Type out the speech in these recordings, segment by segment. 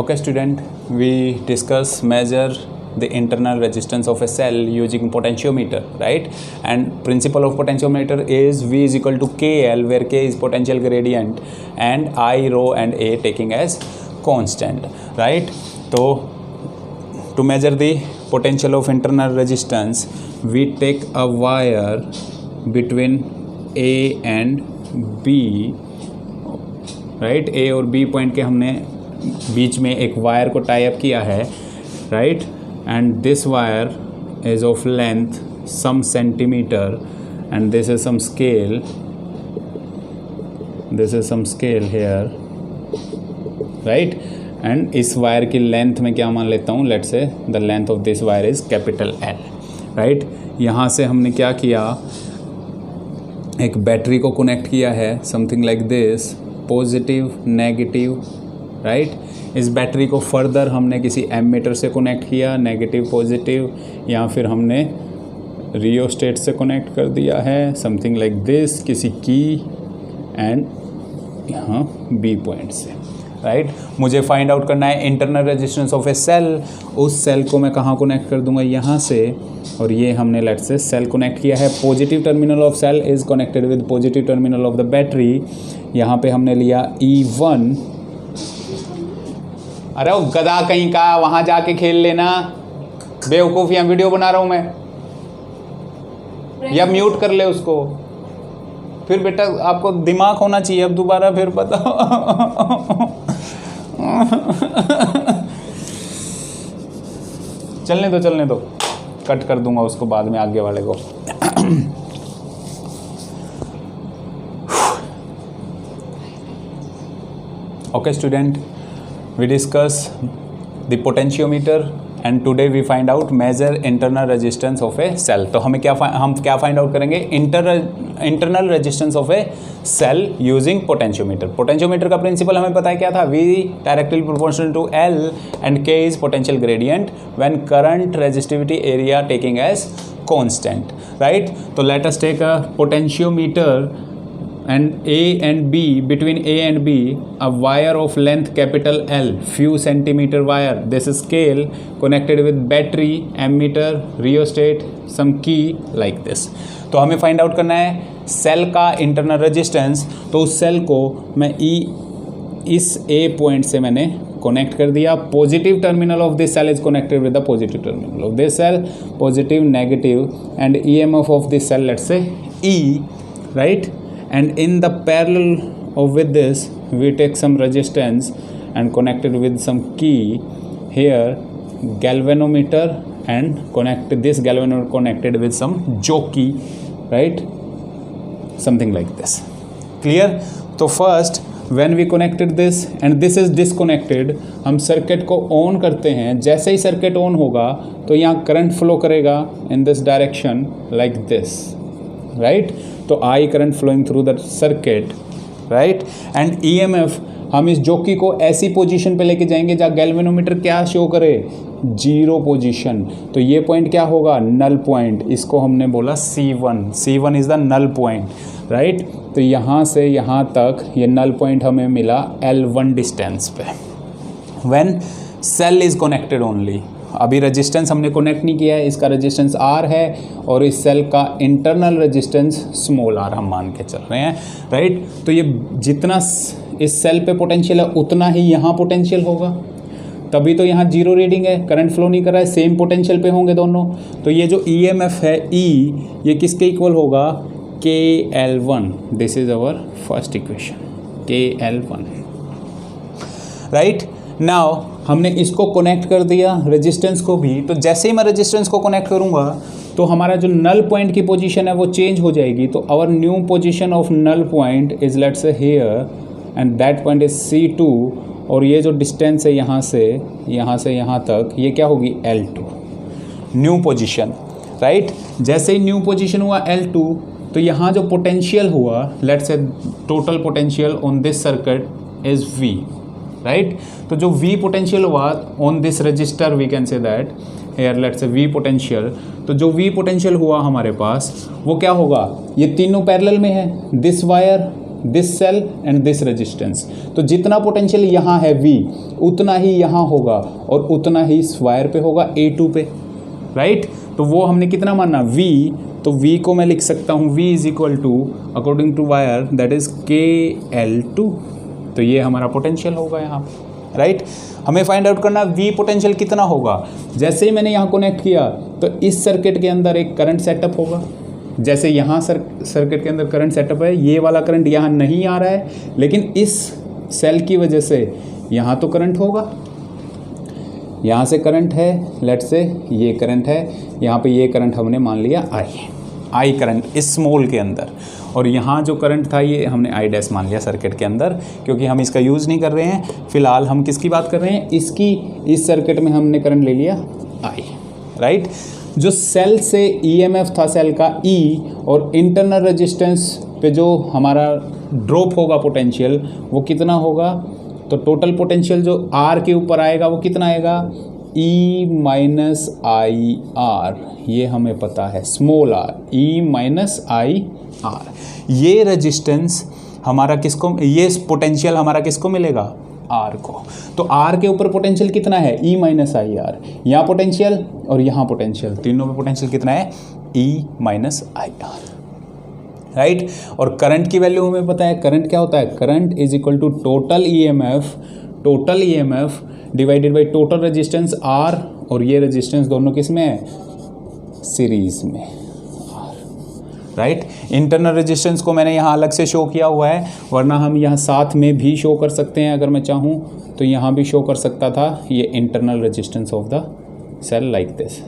Okay student, we discuss measure the internal resistance of a cell using potentiometer, right? And principle of potentiometer is V is equal to KL, where K is potential gradient and I, rho and A taking as constant, right? So to measure the potential of internal resistance, we take a wire between A and B, right? A और B point के हमने बीच में एक wire को tie up किया है, right? And this wire is of length some centimetre and this is some scale, this is some scale here, right? And इस wire की लेंथ में क्या मान लेता हूँ, let's say the length of this wire is capital L, right? यहाँ से हमने क्या किया, एक बैटरी को कनेक्ट किया है, something like this, positive negative, right? इस बैटरी को फर्दर हमने किसी एमीटर से कनेक्ट किया, नेगेटिव पॉजिटिव, या फिर हमने रियोस्टेट से कनेक्ट कर दिया है, समथिंग लाइक दिस, किसी की एंड यहाँ बी पॉइंट से, राइट? मुझे फाइंड आउट करना है internal resistance of a cell. उस सेल को मैं कहाँ कनेक्ट कर दूंगा, यहाँ से, और ये हमने लेट्स से सेल कनेक्ट किया है। Positive terminal of cell is connected with positive terminal of the battery. यहाँ पे हमने लिया E1। अरे वो गधा कहीं का, वहाँ जाके खेल लेना, बेवकूफ़, यहाँ वीडियो बना रहा हूँ मैं, या म्यूट कर ले उसको। फिर बेटा आपको दिमाग होना चाहिए, अब दोबारा फिर बताओ। चलने दो, कट कर दूंगा उसको बाद में, आगे वाले को। Okay student, we discuss the potentiometer and today we find out measure internal resistance of a cell। तो हम क्या फाइंड आउट करेंगे, internal resistance of a cell using potentiometer. Potentiometer का प्रिंसिपल हमें पता है क्या था, V directly proportional to L and K is potential gradient when current resistivity area taking as constant, right? तो let us take a potentiometer and A and B, between A and B, a wire of length capital L, few centimeter wire, this is scale connected with battery, ammeter, rheostat, some key like this। तो हमें find out करना है cell का internal resistance. तो उस cell को मैं इस A पॉइंट से मैंने कनेक्ट कर दिया। Positive terminal of this cell is connected with the positive terminal of this cell, positive negative, and EMF of this cell let's say E, right? And in the parallel of with this we take some resistance and connect it with some key here, galvanometer, and connect this galvanometer connected with some jockey, right? Something like this, clear? तो first when we connected this and this is disconnected, हम circuit को on करते हैं। जैसे ही circuit on होगा तो यहाँ करंट फ्लो करेगा in this direction like this, right? तो I current flowing through the circuit, right? And EMF हम इस जॉकी को ऐसी पोजीशन पे लेके जाएंगे जहाँ गैल्वेनोमीटर क्या शो करे, 0 पोजीशन। तो ये पॉइंट क्या होगा, नल पॉइंट। इसको हमने बोला C1 is the null point, right? तो यहाँ से यहाँ तक ये नल पॉइंट हमें मिला L1 डिस्टेंस पे when cell is connected only. अभी रेजिस्टेंस हमने कनेक्ट नहीं किया है, इसका रेजिस्टेंस R है और इस सेल का इंटरनल रेजिस्टेंस स्मॉल r हम मान के चल रहे हैं, राइट? तो ये जितना इस सेल पे पोटेंशियल है उतना ही यहाँ पोटेंशियल होगा, तभी तो यहाँ 0 रीडिंग है, करंट फ्लो नहीं कर रहा है, सेम पोटेंशियल पे होंगे दोनों। तो ये जो EMF है E, ये किसके इक्वल होगा, KL1। This is our first equation, KL1, right? Now हमने इसको कनेक्ट कर दिया, रेजिस्टेंस को भी। तो जैसे ही मैं रेजिस्टेंस को कनेक्ट करूँगा तो हमारा जो नल पॉइंट की पोजीशन है वो चेंज हो जाएगी। तो our new position of null point is let's say here and that point is C2, और ये जो डिस्टेंस है यहाँ से यहाँ तक, ये क्या होगी, L2, न्यू पोजीशन, राइट? जैसे ही न्यू पोजीशन हुआ L2, तो यहाँ जो पोटेंशियल हुआ, let's say total potential on this circuit is V, right? तो जो V पोटेंशियल हुआ on this resistor, we can say that here let's say V potential. तो जो V पोटेंशियल हुआ हमारे पास वो क्या होगा, ये तीनों पैरेलल में है, this wire, this cell and this resistance. तो जितना पोटेंशियल यहाँ है V, उतना ही यहाँ होगा और उतना ही इस वायर पे होगा A2 पे, राइट। तो वो हमने कितना माना V, तो V को मैं लिख सकता हूँ V is equal to according to wire that is KL2। तो ये हमारा पोटेंशियल होगा यहाँ, राइट। हमें फाइंड आउट करना V पोटेंशियल कितना होगा। जैसे ही मैंने यहाँ कनेक्ट किया तो इस सर्किट के अंदर एक करंट सेटअप होगा। जैसे यहाँ सर्किट के अंदर करंट सेटअप है, ये वाला करंट यहाँ नहीं आ रहा है, लेकिन इस सेल की वजह से यहाँ तो करंट होगा, यहाँ से करंट है, लेट से ये करंट है, यहाँ पे ये करंट हमने मान लिया आई करंट इस स्मॉल के अंदर, और यहाँ जो करंट था ये हमने आई डैश मान लिया सर्किट के अंदर, क्योंकि हम इसका यूज़ नहीं कर रहे हैं। फिलहाल हम किसकी बात कर रहे हैं, इसकी। इस सर्किट में हमने करंट ले लिया आई, राइट। जो सेल से ईएमएफ था सेल का ई, और इंटरनल रेजिस्टेंस पे जो हमारा ड्रॉप होगा पोटेंशियल वो कितना होगा, तो टोटल पोटेंशियल जो आर के ऊपर आएगा वो कितना आएगा, ई माइनस आई आर। ये हमें पता है, small r, E minus I R. ये रेजिस्टेंस हमारा किसको, ये पोटेंशियल हमारा किसको मिलेगा, आर को। तो आर के ऊपर पोटेंशियल कितना है, ई माइनस आई आर। यहाँ पोटेंशियल और यहाँ पोटेंशियल, तीनों में पोटेंशियल कितना है, E minus I R, right. और करंट की वैल्यू हमें पता है, करंट क्या होता है, current is equal to total EMF divided by total resistance R, और ये रेजिस्टेंस दोनों किस में है, सीरीज में, राइट। इंटरनल रेजिस्टेंस को मैंने यहाँ अलग से शो किया हुआ है, वरना हम यहाँ साथ में भी शो कर सकते हैं। अगर मैं चाहूँ तो यहाँ भी शो कर सकता था, ये internal resistance of the cell like this,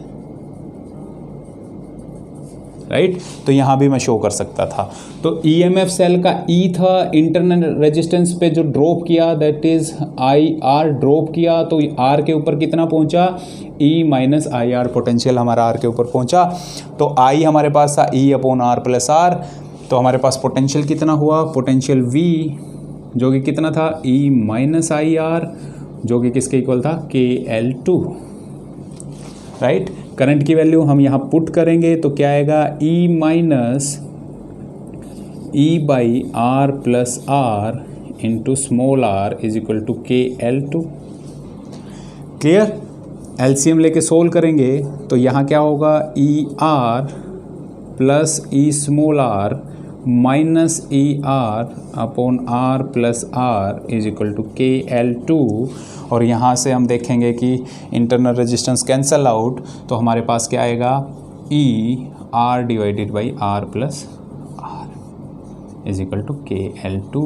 right. तो यहाँ भी मैं शो कर सकता था। तो ईएमएफ सेल का ई था, इंटरनल रेजिस्टेंस पे जो ड्रॉप किया that is I R drop किया, तो आर के ऊपर कितना पहुँचा, E minus I R potential हमारा आर के ऊपर पहुँचा। तो आई हमारे पास था E upon R plus R, तो हमारे पास पोटेंशियल कितना हुआ, पोटेंशियल वी जो कि कितना था, ई माइनस आई आर, जो कि किसके इक्वल था, KL2, राइट। करंट की वैल्यू हम यहाँ पुट करेंगे तो क्या आएगा, E minus E by R plus R into small r is equal to KL2। Clear. LCM लेके सोल्व करेंगे तो यहाँ क्या होगा, E R plus E small r minus E R upon R plus are is equal to KL2। और यहाँ से हम देखेंगे कि इंटरनल रेजिस्टेंस कैंसल आउट, तो हमारे पास क्या आएगा, E R divided by R plus are is equal to KL2।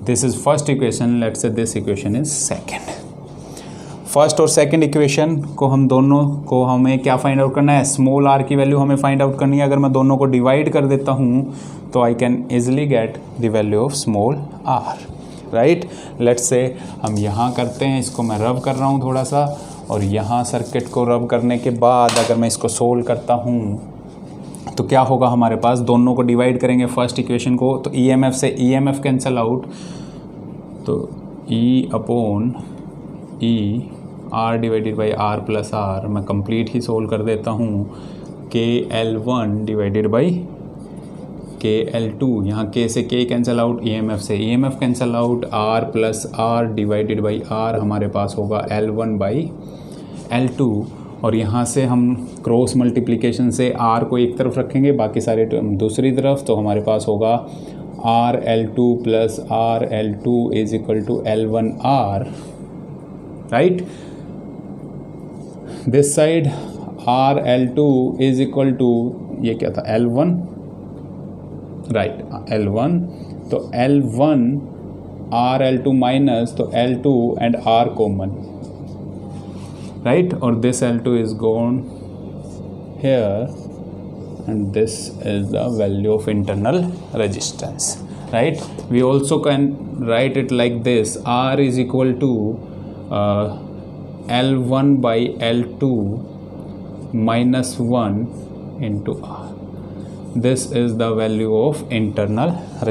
This is first equation, let's say this equation is second. First और सेकंड इक्वेशन को हम दोनों को हमें क्या फाइंड आउट करना है, स्मॉल आर की वैल्यू हमें फाइंड आउट करनी है। अगर मैं दोनों को डिवाइड कर देता हूँ तो I can easily get the value of small R, right. Let's say हम यहाँ करते हैं, इसको मैं रब कर रहा हूँ थोड़ा सा, और यहाँ सर्किट को रब करने के बाद अगर मैं इसको सोल्व करता हूँ तो क्या होगा, हमारे पास दोनों को डिवाइड करेंगे फर्स्ट इक्वेशन को, तो ईएमएफ से ईएमएफ कैंसल आउट, तो E upon E R divided by R plus R, मैं कंप्लीट ही सोल्व कर देता हूँ, KL1 डिवाइडेड बाई KL2, यहाँ K से K कैंसल आउट, EMF से EMF cancel out, R plus R divided by R हमारे पास होगा L1 बाई L2, और यहाँ से हम क्रॉस मल्टीप्लिकेशन से R को एक तरफ रखेंगे, बाकी सारे दूसरी तरफ, तो हमारे पास होगा RL2 plus RL2 is equal to L1R, right. This side RL2 is equal to, ये क्या था, L1, राइट, L1, तो L1 RL2 माइनस, तो L2 and R common, right, और this L2 is gone here and this is the value of internal resistance, right. We also can write it like this, R is equal to L1 by L2 minus 1 into R. This is the value of internal resistance.